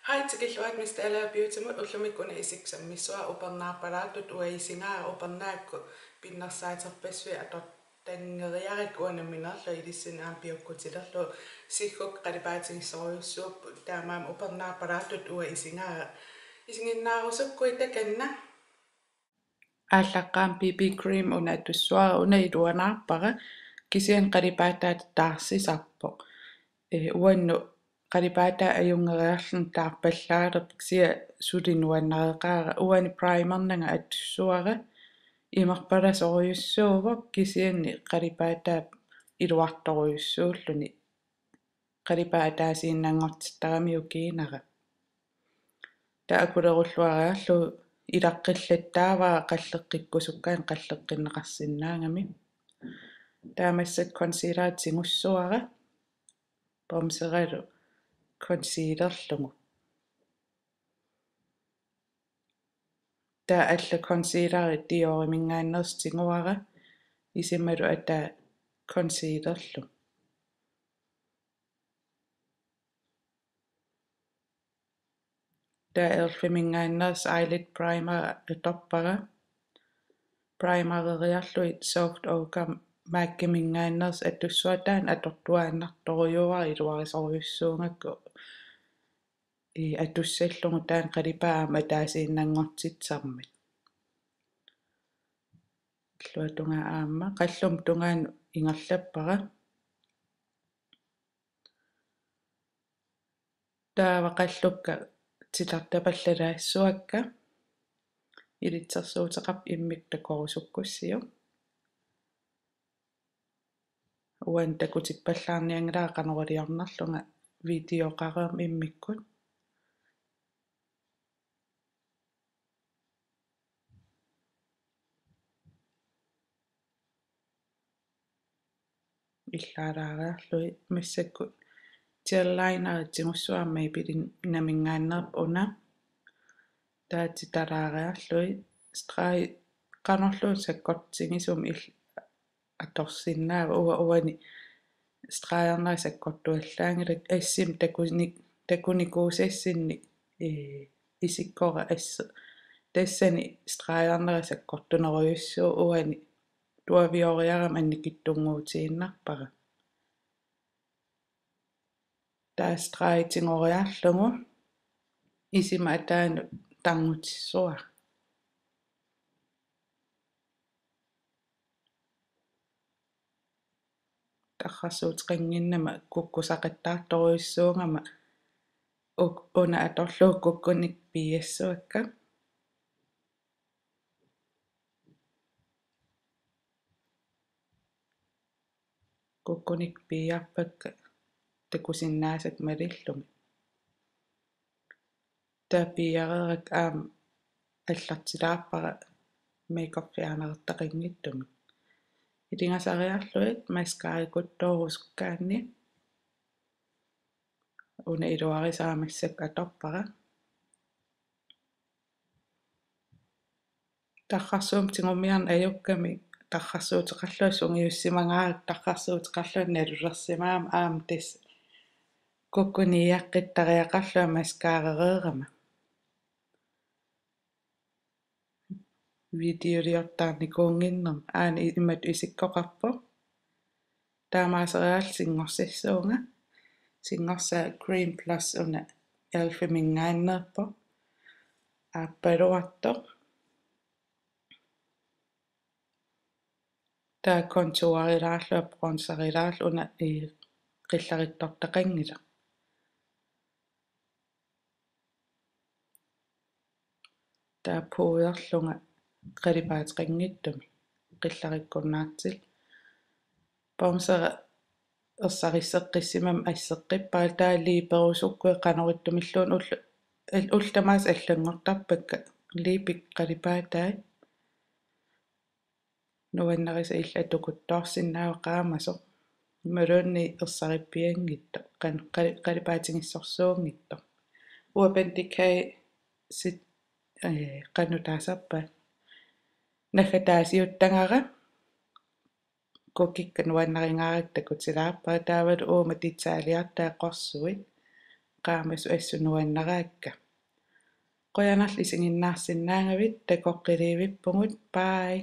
Haitikilluat mistä elää piutsimut ullumikun isiksammisua upernaapalaatut uaisingaa upernaakku pinnarsaitsarpasvi atot tangeriarik uaneminarlu ilissin aampiukkutilerlu sikkuk qalipaatigissoruussuup taamaam upernaapalaatut uaisingaa isinginnaarusukku itakanna ааллаққаам BB cream una tussuara una iluanaarpara kisian qalipaataat taarsisarpo uannu qalipaata ajungeriarlun taarpallaalerp kisia sulinuannareqaara uani primernaga atussuara imerpala soruyussuuvok kisianni qalipaataap iluartoruyussuulluni qalipaataasiinnangortittarami ukiinara taakulerulluariarlu ilaqqillittaavaa qalleqqikkusukkaan qalleqqineqarsinnaangami taamassat concealer tingussuara pomseralu concealerlugu taa alla concealeri diorimingaannerstinguara isimmalu ata concealerlu taa erfimingaanners eyelid primer atoppara primereriarluit soft ochre maakkimingaanners atussuataan atortuaannartoruyuar iluarisoruyussuungakku atussallungu taan qalipaama taasiinnangortitsarmit luatunga aamma qallum tungaan ingerlappara taava qallukka tilartapallalaassuakka ilitsersuuteqarp immik takorusukkussiu uan takutippallaarniangalaa qaneraliarnarlunga videoqareem immikkut иллаалаариарлуи массаккут tiallineritingussuarma ipilin namingaannerp una taatitalaariarlui strai qanorluun sakkortingisum atorsinnaava uani straiarneri sakkortuallaangilak assim takunikuusassinni isikkora assa tassani straiarneri sakkortuneruyussuu uani tuavioriaram annikittunguutiinnarpara taastraitingoriarlugu isima ataanu tarngutissua tarrassuutiqanginnama kukkusaqattaartoruyussuungama una atorluuk kukkunik piiassuakka kukkunik piiarpakka takusinnaasak malillumi tapiarerak aam аллартилаарпара makeup-fianerertaqingittumi ilingasariarluit mascarikuttoorusukkaanni una iluarisaamassak atorpara tarrarsuum tingumiarn ajukkami tarrarsuutiqarluas ungiussimangaarak tarrarsuutiqarluan nalulersimaam aam tas kukkuniiaqqittariaqarlua mascarereerama videoliortaarnikuunginnerm aani immat isikkoqarpo taamaaseriaal singorsassуунга singorsaa cream plus una elfimingaannerpo aappaluarto taa contourilaarlu bronzerilaarlu una qillarittortaqangila taa puuderlunga qalipaateqangittumi qillarikkunnaartil pomsera ersarisseqqissimam asseqqippaa taa liiperusukku qanerittumilluun ullamaas allangortarpakka liipik qalipaatai nuannerisa illatukuttoorsinnaawa qaamaso malunni ersarippiangitto qalipaatingissorsuungitto uapandikay sit qanutaasarpa nagataasiuttangara kukikka nuanneringaarак takutilaarpa taavalu uuma titsaaliartaa qorsuit qaamasu assunuannaraakka qoyanarlisinginnaarsinnaangavit takoqqiliivippungut bye.